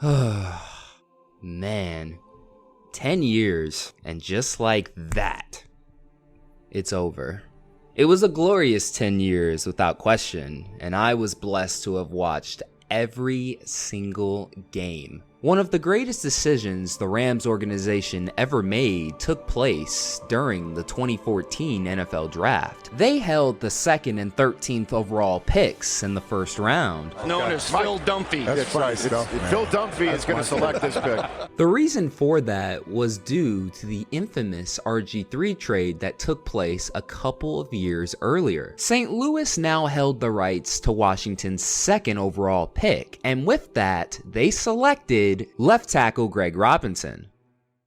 Man, 10 years, and just like that, it's over. It was a glorious 10 years without question, and I was blessed to have watched every single game. One of the greatest decisions the Rams organization ever made took place during the 2014 NFL Draft. They held the 2nd and 13th overall picks in the first round. Known as Phil Dunphy. That's right. Phil Dunphy is going to select this pick. The reason for that was due to the infamous RG3 trade that took place a couple of years earlier. St. Louis now held the rights to Washington's 2nd overall pick, and with that, they selected left tackle Greg Robinson.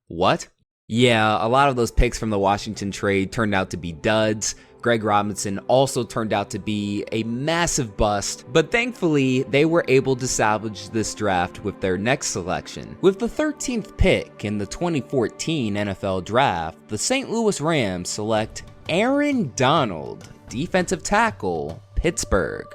What? Yeah, a lot of those picks from the Washington trade turned out to be duds. Greg Robinson also turned out to be a massive bust, but thankfully they were able to salvage this draft with their next selection. With the 13th pick in the 2014 NFL Draft, the St. Louis Rams select Aaron Donald, defensive tackle, Pittsburgh.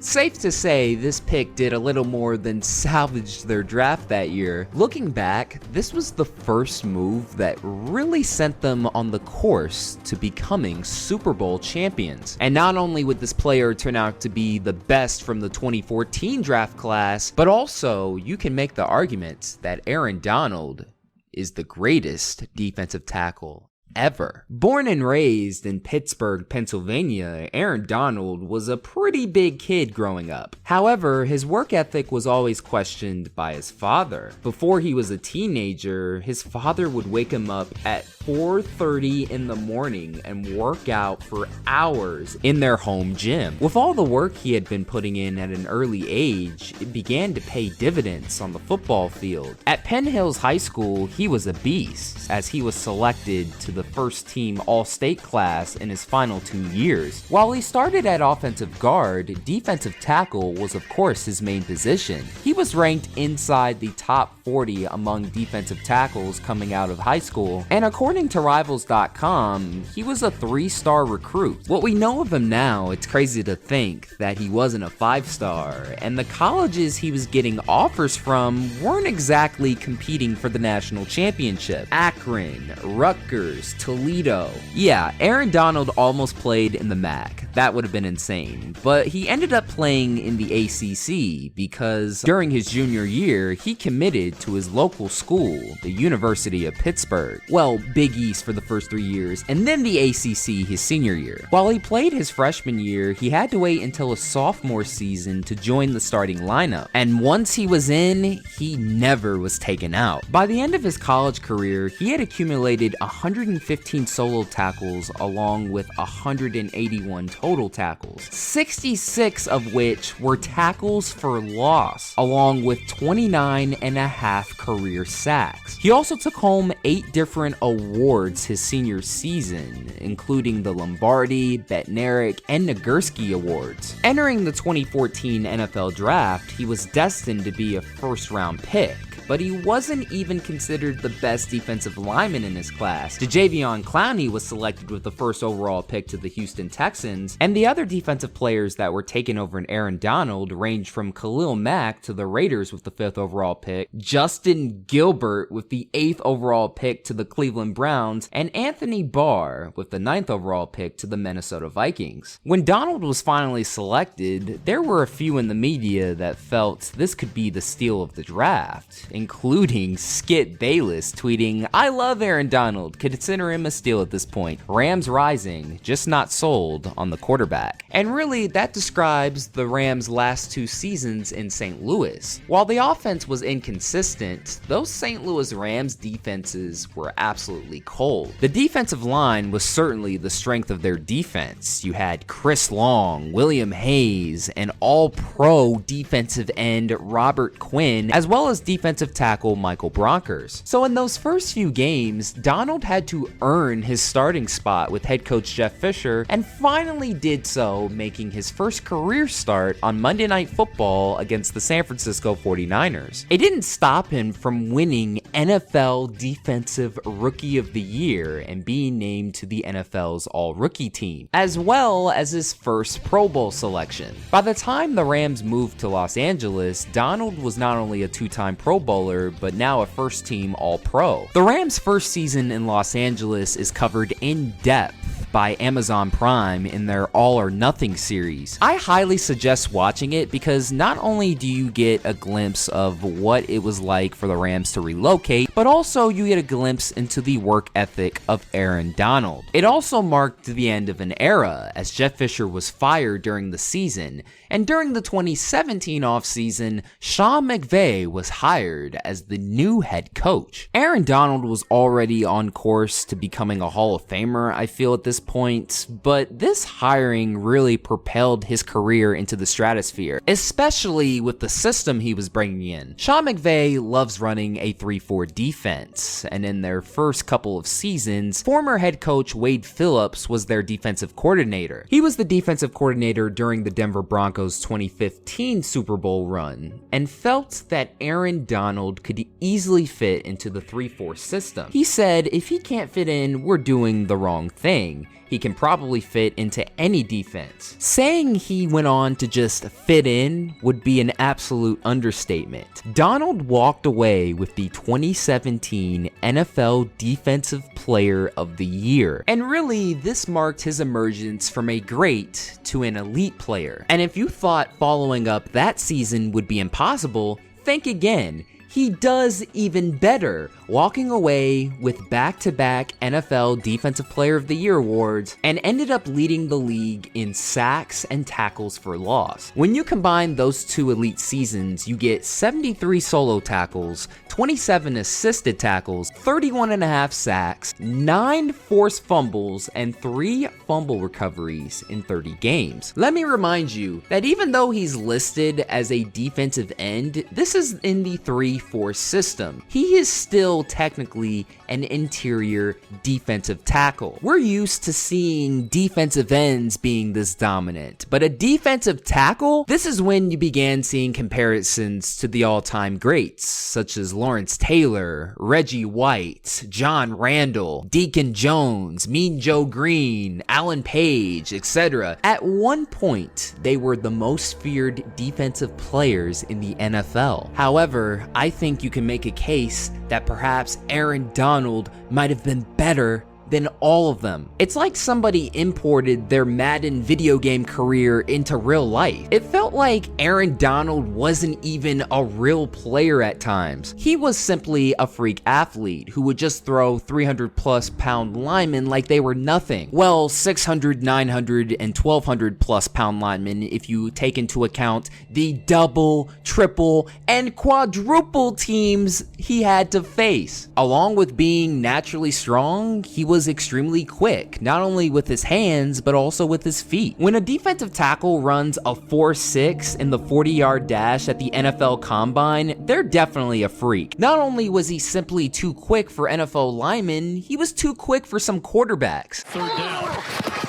Safe to say, this pick did a little more than salvage their draft that year. Looking back, this was the first move that really sent them on the course to becoming Super Bowl champions. And not only would this player turn out to be the best from the 2014 draft class, but also you can make the argument that Aaron Donald is the greatest defensive tackle ever. Born and raised in Pittsburgh, Pennsylvania, Aaron Donald was a pretty big kid growing up. However, his work ethic was always questioned by his father. Before he was a teenager, his father would wake him up at 4:30 in the morning and work out for hours in their home gym. With all the work he had been putting in at an early age, it began to pay dividends on the football field. At Penn Hills High School, he was a beast, as he was selected to the first team All-State class in his final 2 years. While he started at offensive guard, defensive tackle was of course his main position. He was ranked inside the top 40 among defensive tackles coming out of high school, and according to Rivals.com, he was a 3-star recruit. What we know of him now, it's crazy to think that he wasn't a 5-star, and the colleges he was getting offers from weren't exactly competing for the national championship. Akron, Rutgers, Toledo. Yeah, Aaron Donald almost played in the MAC. That would have been insane. But he ended up playing in the ACC because during his junior year, he committed to his local school, the University of Pittsburgh. Well, Big East for the first 3 years, and then the ACC his senior year. While he played his freshman year, he had to wait until his sophomore season to join the starting lineup. And once he was in, he never was taken out. By the end of his college career, he had accumulated 115 solo tackles along with 181 total tackles, 66 of which were tackles for loss, along with 29 and a half career sacks. He also took home 8 different awards his senior season, including the Lombardi, Bednarik, and Nagurski awards. Entering the 2014 NFL Draft, he was destined to be a first-round pick, but he wasn't even considered the best defensive lineman in his class. Jadeveon Clowney was selected with the 1st overall pick to the Houston Texans, and the other defensive players that were taken over in Aaron Donald ranged from Khalil Mack to the Raiders with the 5th overall pick, Justin Gilbert with the 8th overall pick to the Cleveland Browns, and Anthony Barr with the 9th overall pick to the Minnesota Vikings. When Donald was finally selected, there were a few in the media that felt this could be the steal of the draft, including Skip Bayless tweeting, "I love Aaron Donald, consider him a steal at this point. Rams rising, just not sold on the quarterback." And really, that describes the Rams' last 2 seasons in St. Louis. While the offense was inconsistent, those St. Louis Rams defenses were absolutely cold. The defensive line was certainly the strength of their defense. You had Chris Long, William Hayes, and all-pro defensive end Robert Quinn, as well as defensive tackle Michael Bronkers. So in those first few games, Donald had to earn his starting spot with head coach Jeff Fisher, and finally did so, making his first career start on Monday Night Football against the San Francisco 49ers. It didn't stop him from winning NFL Defensive Rookie of the Year and being named to the NFL's All-Rookie team, as well as his first Pro Bowl selection. By the time the Rams moved to Los Angeles, Donald was not only a two-time Pro Bowler, but now a first-team All-Pro. The Rams' first season in Los Angeles is covered in depth by Amazon Prime in their All or Nothing series. I highly suggest watching it because not only do you get a glimpse of what it was like for the Rams to relocate, but also you get a glimpse into the work ethic of Aaron Donald. It also marked the end of an era, as Jeff Fisher was fired during the season, and during the 2017 offseason, Sean McVay was hired as the new head coach. Aaron Donald was already on course to becoming a Hall of Famer, I feel, at this point, but this hiring really propelled his career into the stratosphere, especially with the system he was bringing in. Sean McVay loves running a 3-4 defense, and in their first couple of seasons, former head coach Wade Phillips was their defensive coordinator. He was the defensive coordinator during the Denver Broncos' 2015 Super Bowl run, and felt that Aaron Donald could easily fit into the 3-4 system. He said, if he can't fit in, we're doing the wrong thing. He can probably fit into any defense. Saying he went on to just fit in would be an absolute understatement. Donald walked away with the 2017 NFL Defensive Player of the Year. And really, this marked his emergence from a great to an elite player. And if you thought following up that season would be impossible, think again. He does even better, walking away with back-to-back NFL Defensive Player of the Year awards and ended up leading the league in sacks and tackles for loss. When you combine those two elite seasons, you get 73 solo tackles, 27 assisted tackles, 31.5 sacks, 9 forced fumbles, and 3 fumble recoveries in 30 games. Let me remind you that even though he's listed as a defensive end, this is in the 3-4 system. He is still technically an interior defensive tackle. We're used to seeing defensive ends being this dominant, but a defensive tackle? This is when you began seeing comparisons to the all-time greats, such as Lawrence Taylor, Reggie White, John Randall, Deacon Jones, Mean Joe Green, Alan Page, etc. At one point, they were the most feared defensive players in the NFL. However, I think you can make a case that perhaps Aaron Donald might have been better than all of them. It's like somebody imported their Madden video game career into real life. It felt like Aaron Donald wasn't even a real player at times. He was simply a freak athlete who would just throw 300+ pound linemen like they were nothing. Well, 600, 900, and 1200+ pound linemen if you take into account the double, triple, and quadruple teams he had to face. Along with being naturally strong, he was extremely quick, not only with his hands, but also with his feet. When a defensive tackle runs a 4.6 in the 40-yard dash at the NFL Combine, they're definitely a freak. Not only was he simply too quick for NFL linemen, he was too quick for some quarterbacks. Third down.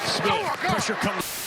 Smith, pressure comes.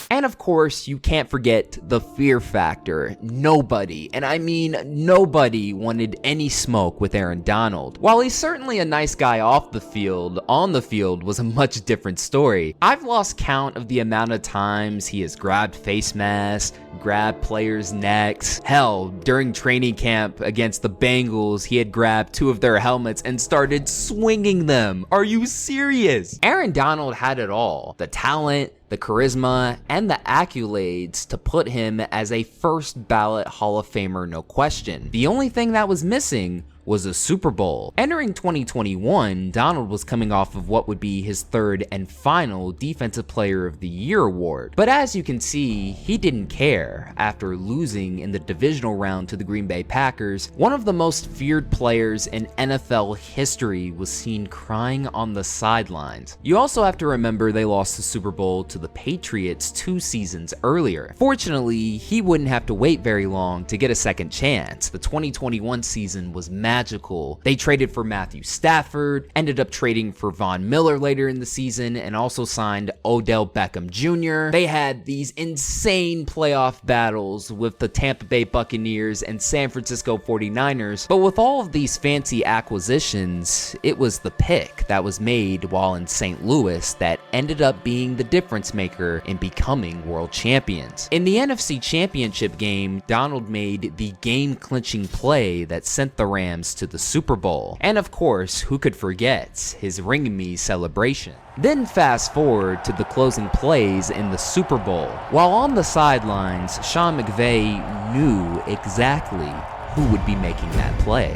And of course, you can't forget the fear factor. Nobody, and I mean nobody, wanted any smoke with Aaron Donald. While he's certainly a nice guy off the field, on the field was a much different story. I've lost count of the amount of times he has grabbed face masks, grabbed players' necks. Hell, during training camp against the Bengals, he had grabbed 2 of their helmets and started swinging them. Are you serious? Aaron Donald had it all. The talent, the charisma, and the accolades to put him as a first ballot Hall of Famer, no question. The only thing that was missing was a Super Bowl. Entering 2021, Donald was coming off of what would be his 3rd and final Defensive Player of the Year award. But as you can see, he didn't care. After losing in the divisional round to the Green Bay Packers, one of the most feared players in NFL history was seen crying on the sidelines. You also have to remember they lost the Super Bowl to the Patriots 2 seasons earlier. Fortunately, he wouldn't have to wait very long to get a second chance. The 2021 season was magical. magical. They traded for Matthew Stafford, ended up trading for Von Miller later in the season, and also signed Odell Beckham Jr. They had these insane playoff battles with the Tampa Bay Buccaneers and San Francisco 49ers, but with all of these fancy acquisitions, it was the pick that was made while in St. Louis that ended up being the difference maker in becoming world champions. In the NFC Championship game, Donald made the game-clinching play that sent the Rams to the Super Bowl. And of course, who could forget his Ring Me celebration? Then fast forward to the closing plays in the Super Bowl. While on the sidelines, Sean McVay knew exactly who would be making that play.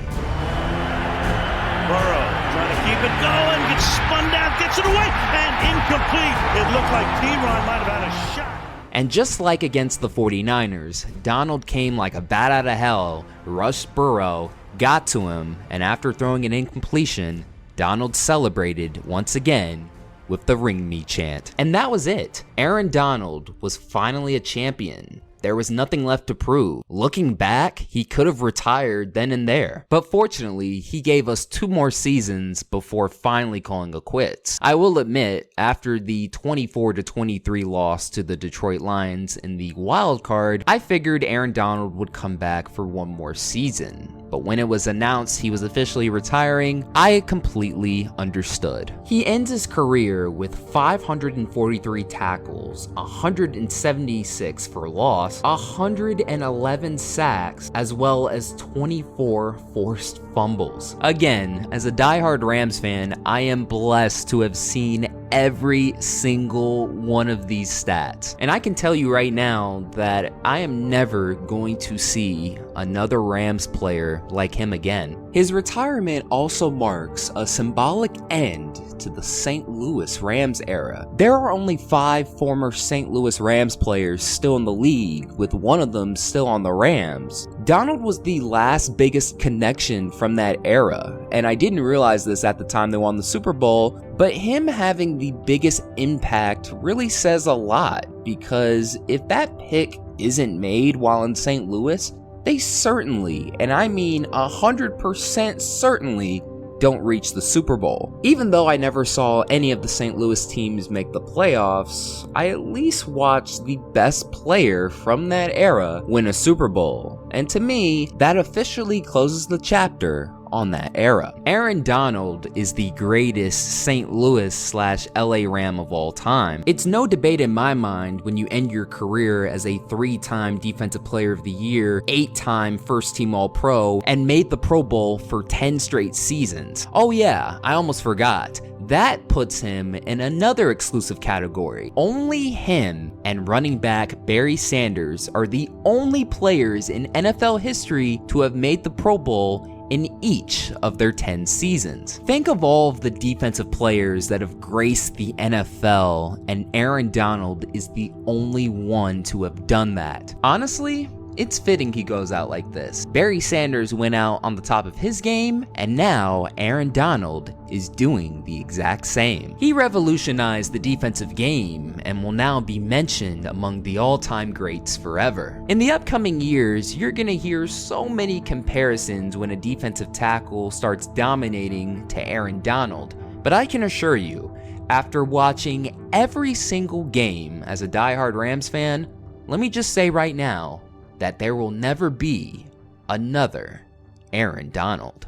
Burrow trying to keep it going, gets spun down, gets it away, and incomplete. It looked like T-Ron might have had a shot. And just like against the 49ers, Donald came like a bat out of hell, rushed Burrow, got to him, and after throwing an incompletion, Donald celebrated once again with the Ring Me chant. And that was it. Aaron Donald was finally a champion. There was nothing left to prove. Looking back, he could have retired then and there. But fortunately, he gave us 2 more seasons before finally calling it quits. I will admit, after the 24-23 loss to the Detroit Lions in the wild card, I figured Aaron Donald would come back for 1 more season. But when it was announced he was officially retiring, I completely understood. He ends his career with 543 tackles, 176 for loss, 111 sacks, as well as 24 forced fumbles. Again, as a diehard Rams fan, I am blessed to have seen every single one of these stats. And I can tell you right now that I am never going to see another Rams player like him again. His retirement also marks a symbolic end to the St. Louis Rams era. There are only 5 former St. Louis Rams players still in the league, with one of them still on the Rams. Donald was the last biggest connection from that era, and I didn't realize this at the time they won the Super Bowl, but him having the biggest impact really says a lot, because if that pick isn't made while in St. Louis, they certainly, and I mean 100% certainly, don't reach the Super Bowl. Even though I never saw any of the St. Louis teams make the playoffs, I at least watched the best player from that era win a Super Bowl. And to me, that officially closes the chapter on that era. Aaron Donald is the greatest St. Louis/LA Ram of all time. It's no debate in my mind when you end your career as a 3-time Defensive Player of the Year, 8-time First Team All-Pro, and made the Pro Bowl for 10 straight seasons. Oh yeah, I almost forgot. That puts him in another exclusive category. Only him and running back Barry Sanders are the only players in NFL history to have made the Pro Bowl in each of their 10 seasons. Think of all of the defensive players that have graced the NFL, and Aaron Donald is the only one to have done that. Honestly, it's fitting he goes out like this. Barry Sanders went out on the top of his game, and now Aaron Donald is doing the exact same. He revolutionized the defensive game and will now be mentioned among the all-time greats forever. In the upcoming years, you're gonna hear so many comparisons when a defensive tackle starts dominating to Aaron Donald, but I can assure you, after watching every single game as a diehard Rams fan, let me just say right now, that there will never be another Aaron Donald.